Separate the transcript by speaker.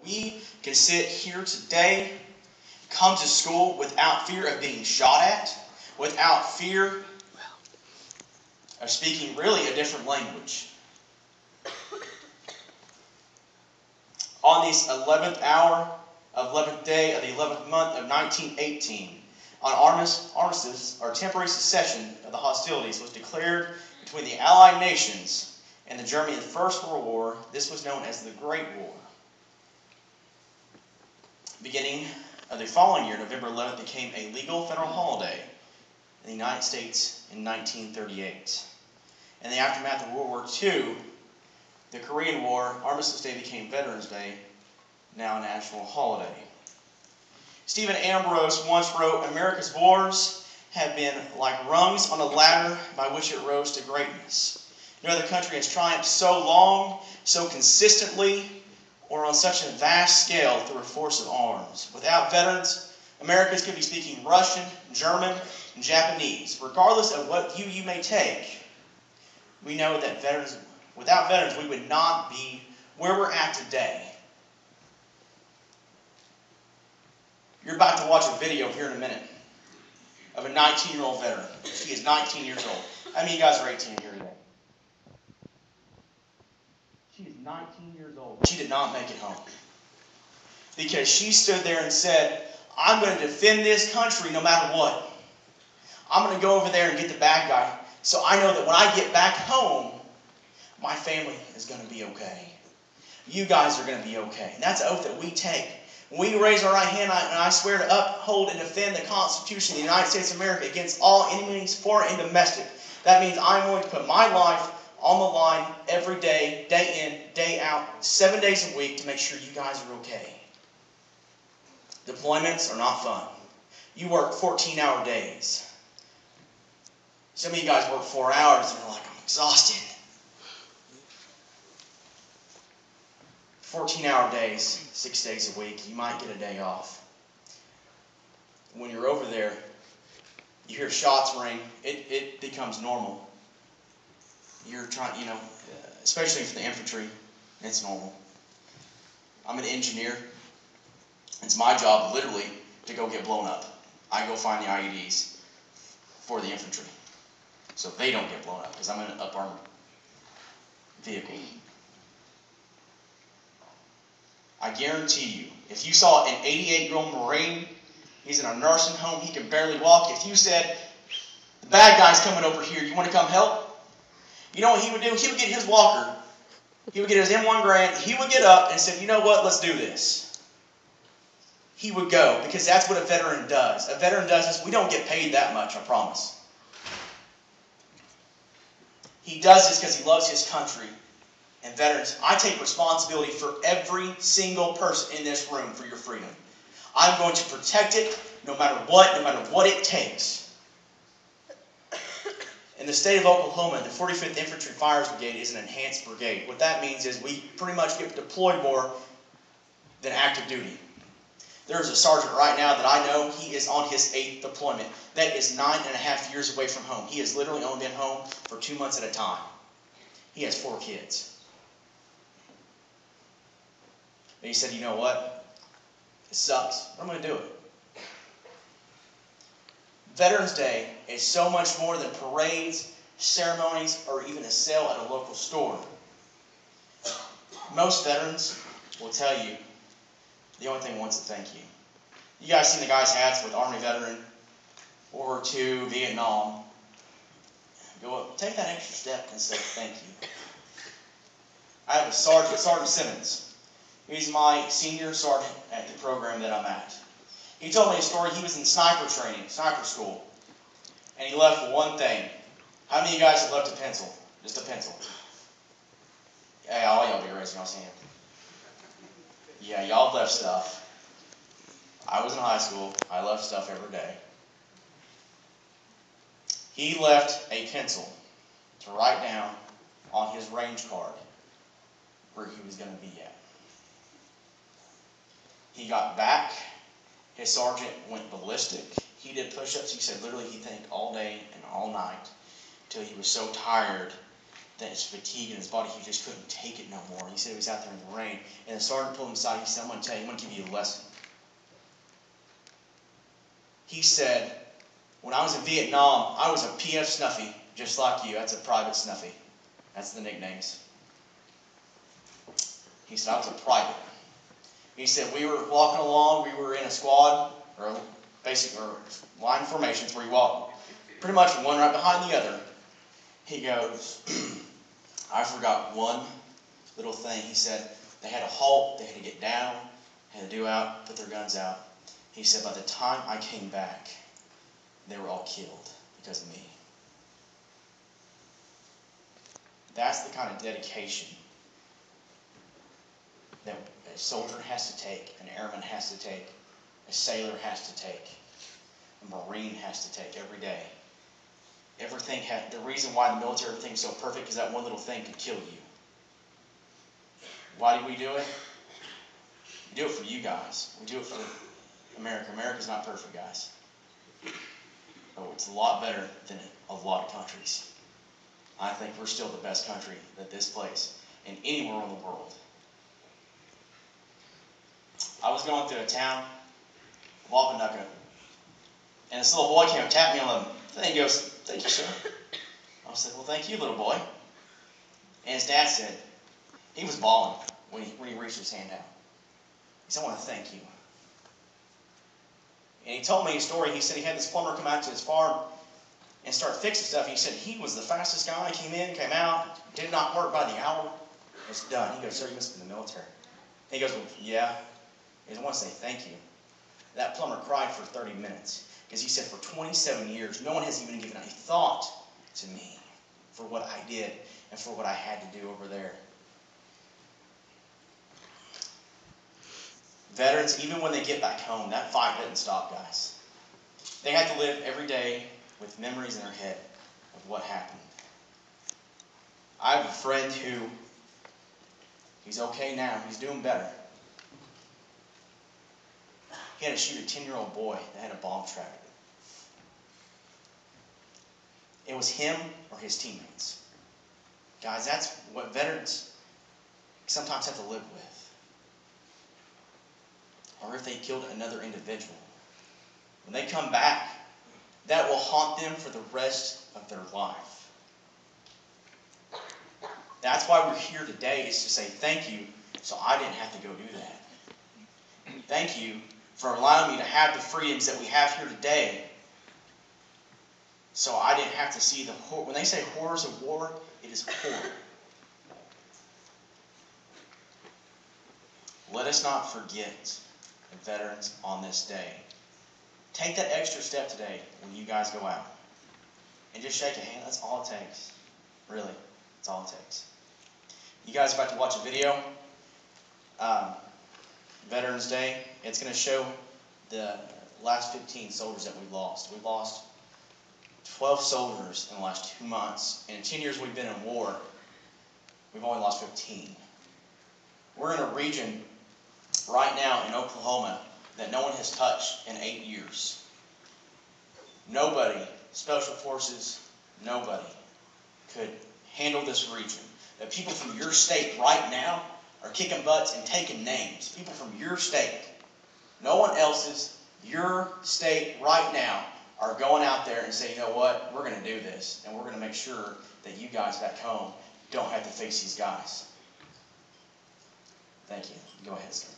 Speaker 1: We can sit here today, come to school without fear of being shot at, without fear of speaking really a different language. On this 11th hour of 11th day of the 11th month of 1918, on armistice, or temporary cessation of the hostilities, was declared between the Allied nations and the Germany of the First World War. This was known as the Great War. Beginning of the following year, November 11th, became a legal federal holiday in the United States in 1938. In the aftermath of World War II, the Korean War, Armistice Day became Veterans Day, now a national holiday. Stephen Ambrose once wrote, "America's wars have been like rungs on a ladder by which it rose to greatness. No other country has triumphed so long, so consistently, or on such a vast scale through a force of arms. Without veterans, Americans could be speaking Russian, German, and Japanese. Regardless of what view you may take, we know that without veterans, we would not be where we're at today." You're about to watch a video here in a minute of a 19-year-old veteran. She is 19 years old. How many of you guys are 18 here today? She is 19 years old. She did not make it home. Because she stood there and said, "I'm going to defend this country no matter what. I'm going to go over there and get the bad guy, so I know that when I get back home, my family is going to be okay. You guys are going to be okay." And that's an oath that we take. When we raise our right hand, and I swear to uphold and defend the Constitution of the United States of America against all enemies, foreign and domestic. That means I'm going to put my life on the line every day, day in, day out, 7 days a week to make sure you guys are okay. Deployments are not fun. You work 14-hour days. Some of you guys work 4 hours and you're like, "I'm exhausted." 14-hour days, 6 days a week. You might get a day off. When you're over there, you hear shots ring. It becomes normal. You're trying, especially for the infantry, it's normal. I'm an engineer. It's my job, literally, to go get blown up. I go find the IEDs for the infantry, so they don't get blown up, because I'm in an up-armored vehicle. I guarantee you, if you saw an 88-year-old Marine, he's in a nursing home, he can barely walk. If you said, "The bad guy's coming over here, you want to come help?" You know what he would do? He would get his walker. He would get his M1 Garand. He would get up and say, "You know what? Let's do this." He would go, because that's what a veteran does. A veteran does this. We don't get paid that much, I promise. He does this because he loves his country. And veterans, I take responsibility for every single person in this room for your freedom. I'm going to protect it no matter what it takes. In the state of Oklahoma, the 45th Infantry Fires Brigade is an enhanced brigade. What that means is we pretty much get deployed more than active duty. There's a sergeant right now that I know, he is on his 8th deployment. That is 9.5 years away from home. He has literally only been home for 2 months at a time. He has 4 kids. And he said, "You know what? It sucks, but I'm going to do it." Veterans Day is so much more than parades, ceremonies, or even a sale at a local store. Most veterans will tell you the only thing wants to thank you. You guys seen the guys' hats with Army veteran, World War II, Vietnam. Go up, take that extra step and say thank you. I have a Sergeant Simmons. He's my senior sergeant at the program that I'm at. He told me a story. He was in sniper training, sniper school, and he left with one thing. How many of you guys have left a pencil? Just a pencil. Yeah, all y'all be raising y'all's hand. Yeah, y'all left stuff. I was in high school. I left stuff every day. He left a pencil to write down on his range card where he was going to be at. He got back. His sergeant went ballistic. He did push-ups. He said literally he thanked all day and all night until he was so tired that his fatigue in his body, he just couldn't take it no more. He said he was out there in the rain, and the sergeant pulled him aside. He said, I'm going to tell you, I'm going to give you a lesson. He said, when I was in Vietnam, I was a PF Snuffy, just like you. That's a private Snuffy. That's the nicknames. He said, I was a private. He said, we were walking along, we were in a squad, or line formations where you walk pretty much one right behind the other. He goes, I forgot one little thing. He said, they had to halt, they had to get down, had to put their guns out. He said, by the time I came back, they were all killed because of me. That's the kind of dedication that a soldier has to take, an airman has to take, a sailor has to take, a Marine has to take every day. The reason why in the military everything's so perfect is that one little thing could kill you. Why do we do it? We do it for you guys. We do it for America. America's not perfect, guys. But it's a lot better than a lot of countries. I think we're still the best country that this place and anywhere in the world. I was going through a town, Wapanaka, and this little boy came and tapped me on the thing. He goes, thank you, sir. I said, well, thank you, little boy. And his dad said, he was bawling when he reached his hand out. He said, I want to thank you. And he told me a story. He said he had this plumber come out to his farm and start fixing stuff. He said he was the fastest guy. He came in, came out, did not work by the hour. It's done. He goes, sir, you must be in the military. He goes, well, yeah. He goes, I want to say thank you. That plumber cried for 30 minutes because he said for 27 years, no one has even given a thought to me for what I did and for what I had to do over there. Veterans, even when they get back home, that fight doesn't stop, guys. They have to live every day with memories in their head of what happened. I have a friend who, he's okay now. He's doing better. He had to shoot a 10-year-old boy that had a bomb tracked. It was him or his teammates. Guys, that's what veterans sometimes have to live with. Or if they killed another individual. When they come back, that will haunt them for the rest of their life. That's why we're here today, is to say thank you so I didn't have to go do that. Thank you for allowing me to have the freedoms that we have here today so I didn't have to see the horror. When they say horrors of war, it is horror. Let us not forget the veterans on this day. Take that extra step today when you guys go out. And just shake a hand. That's all it takes. Really, that's all it takes. You guys are about to watch a video. Veterans Day. It's going to show the last 15 soldiers that we lost. We lost 12 soldiers in the last 2 months. And in 10 years we've been in war, we've only lost 15. We're in a region right now in Oklahoma that no one has touched in 8 years. Nobody, special forces, nobody could handle this region. The people from your state right now are kicking butts and taking names. People from your state. No one else's. Your state right now are going out there and saying, you know what, we're going to do this. And we're going to make sure that you guys back home don't have to face these guys. Thank you. Go ahead, sir.